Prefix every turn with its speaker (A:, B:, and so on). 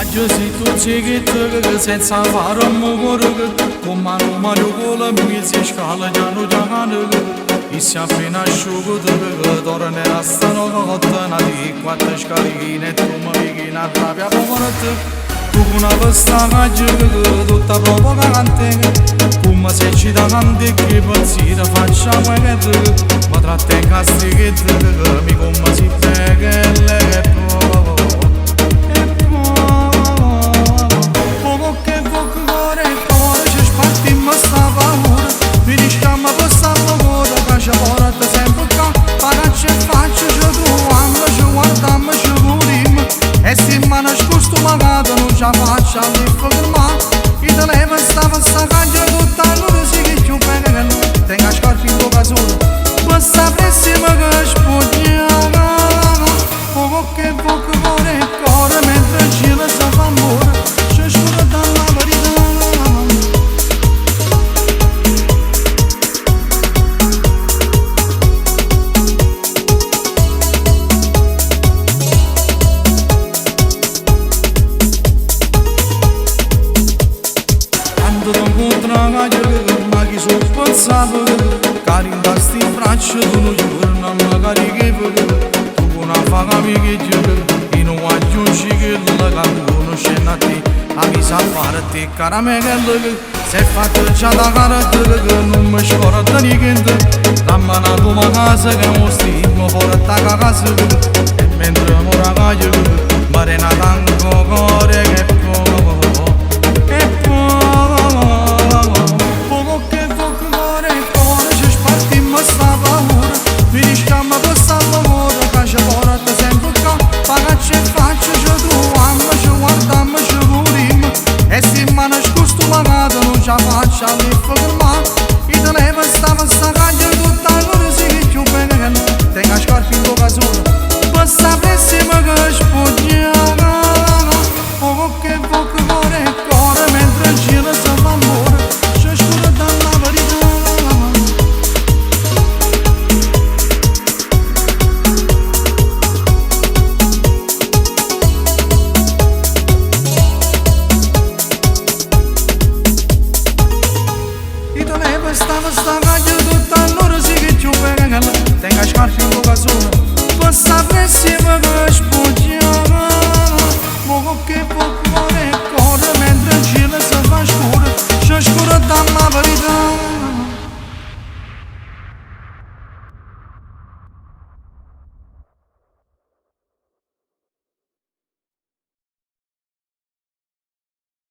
A: Maggio si tu cigit senza fare un mugore con mano con la mia scala già non già e si appena asciugo tornerà stanotte di quattro scaline tu mi vieni a rabbia tu una vesta maggio tutta provocante come se ci davanti che pensiero facciamo che tu ma tratta in castighetto mi come si pega e já faccia di ferma e te leva stava sacando tutta l'ora si che più bene tenga scarpi in bocca sola questa pressima che spogniamo poche ore corre mentre gira si fa amore ci scura dalla verità ma chi so pensato cari in tasti in braccio tu non giorno magari che tu una faga mi che giuro e non aggiungi che la conosce a te a mi sa fare te cara me che se fatto già da cara che non mi scorda niente dammi una tua casa che mo stimo fuori a casa e mentre mo ragazzo